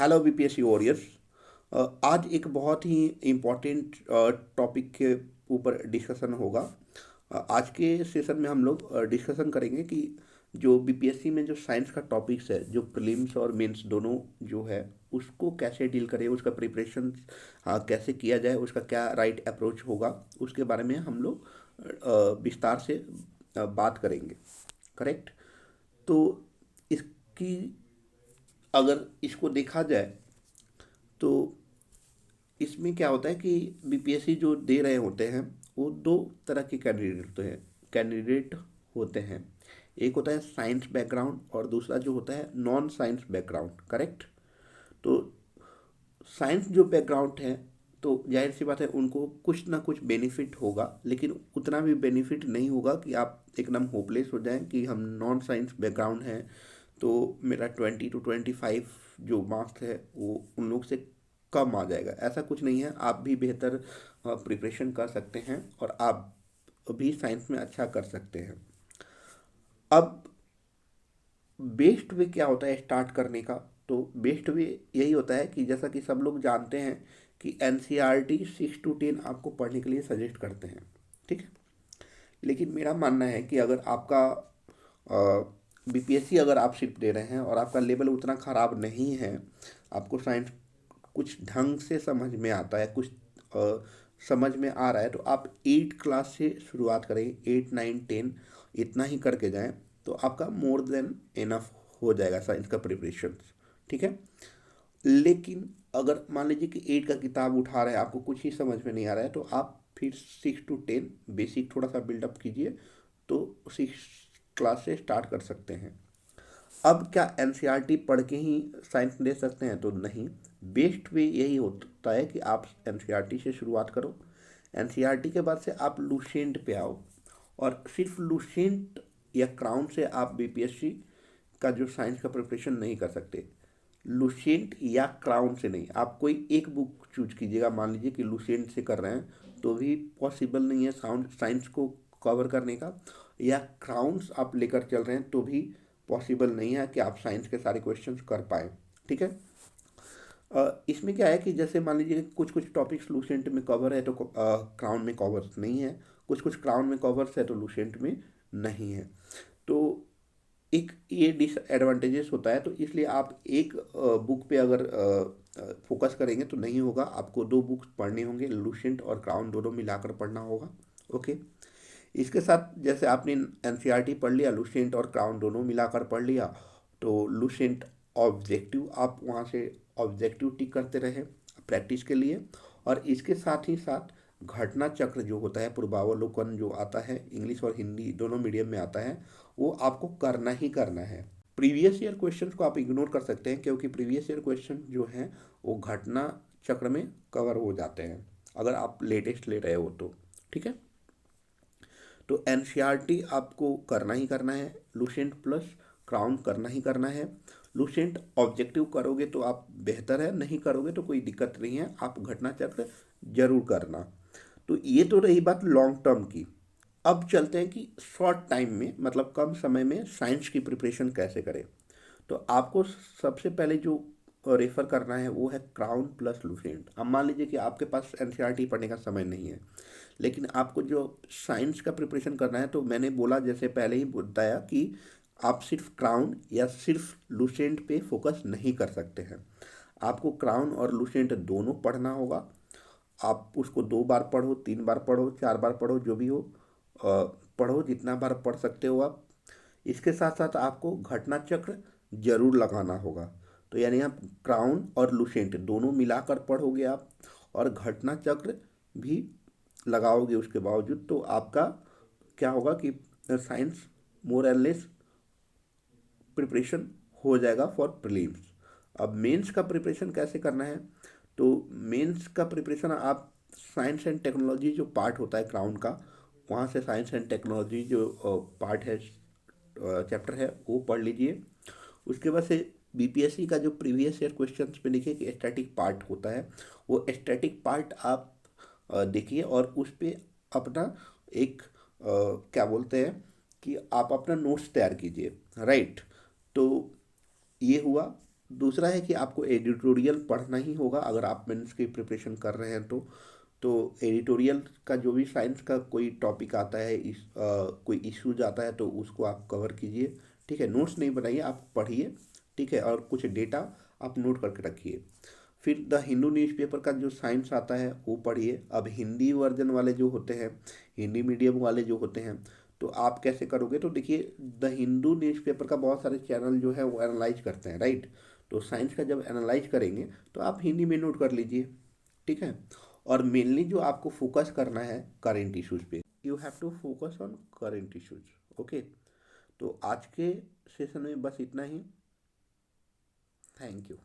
Hello BPSC warriors. आज एक बहुत ही इम्पोर्टेंट टॉपिक के ऊपर डिस्कशन होगा। आज के सेशन में हम लोग डिस्कशन करेंगे कि जो बीपीएससी में जो साइंस का टॉपिक्स है, जो प्रीलिम्स और मेंस दोनों जो है, उसको कैसे डील करें, उसका प्रिपरेशन कैसे किया जाए, उसका क्या राइट अप्रोच होगा, उसके बारे में हम लोग विस्तार से बात करेंगे। करेक्ट। तो इसकी अगर इसको देखा जाए तो इसमें क्या होता है कि बीपीएससी जो दे रहे होते हैं वो दो तरह के कैंडिडेट होते हैं। एक होता है साइंस बैकग्राउंड और दूसरा जो होता है नॉन साइंस बैकग्राउंड। करेक्ट। तो साइंस जो बैकग्राउंड है, तो जाहिर सी बात है उनको कुछ ना कुछ बेनिफिट होगा, लेकिन उतना भी बेनिफिट नहीं होगा कि आप एकदम होपलेस हो जाएं कि हम नॉन साइंस बैकग्राउंड हैं तो मेरा 20 to 25 जो मार्क्स है वो उन लोग से कम आ जाएगा। ऐसा कुछ नहीं है, आप भी बेहतर प्रिपरेशन कर सकते हैं और आप भी साइंस में अच्छा कर सकते हैं। अब बेस्ट वे क्या होता है स्टार्ट करने का? तो बेस्ट वे यही होता है कि जैसा कि सब लोग जानते हैं कि एनसीईआरटी 6 to 10 आपको पढ़ने के लिए सजेस्ट करते हैं। ठीक है। लेकिन मेरा मानना है कि अगर आपका बीपीएससी अगर आप सिर्फ दे रहे हैं और आपका लेवल उतना ख़राब नहीं है, आपको साइंस कुछ ढंग से समझ में आता है, कुछ समझ में आ रहा है, तो आप 8 क्लास से शुरुआत करें, 8 9 10 इतना ही करके जाएं तो आपका मोर देन इनफ हो जाएगा साइंस का प्रिपरेशन। ठीक है। लेकिन अगर मान लीजिए कि 8 का किताब उठा रहे हैं, आपको कुछ ही समझ में नहीं आ रहा है, तो आप फिर 6 to 10 बेसिक थोड़ा सा बिल्डअप कीजिए, तो 6 क्लास से स्टार्ट कर सकते हैं। अब क्या एनसीईआरटी पढ़ के ही साइंस ले सकते हैं? तो नहीं। बेस्ट वे यही होता है कि आप एनसीईआरटी से शुरुआत करो, एनसीईआरटी के बाद से आप लुसेंट पे आओ, और सिर्फ लुसेंट या क्राउन से आप बीपीएससी का जो साइंस का प्रिपरेशन नहीं कर सकते। लुसेंट या क्राउन से नहीं, आप कोई एक बुक चूज कीजिएगा। मान लीजिए कि लुसेंट से कर रहे हैं तो भी पॉसिबल नहीं है साउंड साइंस को कवर करने का, या क्राउन्स आप लेकर चल रहे हैं तो भी पॉसिबल नहीं है कि आप साइंस के सारे क्वेश्चंस कर पाए। ठीक है। इसमें क्या है कि जैसे मान लीजिए कुछ कुछ टॉपिक्स लूसेंट में कवर है तो क्राउन में कवर्स नहीं है, कुछ कुछ क्राउन में कवर्स है तो लूसेंट में नहीं है। तो एक ये डिसएडवांटेजेस होता है, तो इसलिए आप एक बुक पे अगर फोकस करेंगे तो नहीं होगा, आपको दो बुक्स पढ़ने होंगे, लूसेंट और क्राउन दोनों मिलाकर पढ़ना होगा। ओके। इसके साथ जैसे आपने एनसीईआरटी पढ़ लिया, लुसेंट और क्राउन दोनों मिलाकर पढ़ लिया, तो लुसेंट ऑब्जेक्टिव आप वहाँ से ऑब्जेक्टिव टिक करते रहे प्रैक्टिस के लिए। और इसके साथ ही साथ घटना चक्र जो होता है, पूर्वावलोकन जो आता है, इंग्लिश और हिंदी दोनों मीडियम में आता है, वो आपको करना ही करना है। प्रीवियस ईयर क्वेश्चंस को आप इग्नोर कर सकते हैं, क्योंकि प्रीवियस ईयर क्वेश्चन जो हैं वो घटना चक्र में कवर हो जाते हैं अगर आप लेटेस्ट ले रहे हो तो। ठीक है। तो एनसीईआरटी आपको करना ही करना है, लुसेंट प्लस क्राउन करना ही करना है। लुसेंट ऑब्जेक्टिव करोगे तो आप बेहतर है, नहीं करोगे तो कोई दिक्कत नहीं है, आप घटना चक्र जरूर करना। तो ये तो रही बात लॉन्ग टर्म की। अब चलते हैं कि शॉर्ट टाइम में, मतलब कम समय में साइंस की प्रिपरेशन कैसे करें। तो आपको सबसे पहले जो रेफर करना है वो है क्राउन प्लस लुसेंट। अब मान लीजिए कि आपके पास एनसीईआरटी पढ़ने का समय नहीं है, लेकिन आपको जो साइंस का प्रिपरेशन करना है, तो मैंने बोला जैसे पहले ही बताया कि आप सिर्फ क्राउन या सिर्फ लुसेंट पे फोकस नहीं कर सकते हैं। आपको क्राउन और लुसेंट दोनों पढ़ना होगा। आप उसको 2 बार पढ़ो, 3 बार पढ़ो, 4 बार पढ़ो, जो भी हो पढ़ो, जितना बार पढ़ सकते हो आप। इसके साथ साथ आपको घटना चक्र जरूर लगाना होगा। तो यानी आप क्राउन और लुसेंट दोनों मिलाकर पढ़ोगे आप, और घटना चक्र भी लगाओगे उसके बावजूद, तो आपका क्या होगा कि science more and less preparation हो जाएगा फॉर प्रीलिम्स। अब मेंस का प्रिपरेशन कैसे करना है? तो मेंस का प्रिपरेशन आप साइंस एंड टेक्नोलॉजी जो पार्ट होता है क्राउन का, वहाँ से साइंस एंड टेक्नोलॉजी जो पार्ट है, चैप्टर है, वो पढ़ लीजिए। उसके बाद से बीपीएससी का जो प्रीवियस ईयर क्वेश्चंस में लिखे कि स्टैटिक पार्ट होता है, वो स्टैटिक पार्ट आप देखिए और उस पे अपना एक क्या बोलते हैं कि आप अपना नोट्स तैयार कीजिए। राइट। तो ये हुआ। दूसरा है कि आपको एडिटोरियल पढ़ना ही होगा अगर आप मेंस की प्रिपरेशन कर रहे हैं तो एडिटोरियल का जो भी साइंस का कोई टॉपिक आता है कोई इश्यूज आता है तो उसको आप कवर कीजिए। ठीक है, नोट्स नहीं बनाइए, आप पढ़िए। ठीक है, और कुछ डेटा आप नोट करके रखिए। फिर द हिंदू न्यूज़पेपर का जो साइंस आता है वो पढ़िए। अब हिंदी वर्जन वाले जो होते हैं, हिंदी मीडियम वाले जो होते हैं, तो आप कैसे करोगे? तो देखिए, द हिंदू न्यूज़पेपर का बहुत सारे चैनल जो है वो एनालाइज करते हैं, राइट? तो साइंस का जब एनालाइज करेंगे तो आप हिंदी में नोट कर लीजिए। ठीक है, और मेनली जो आपको फोकस करना है करेंट इश्यूज पे, you have to focus on current issues. Okay, तो आज के सेशन में बस इतना ही। Thank you.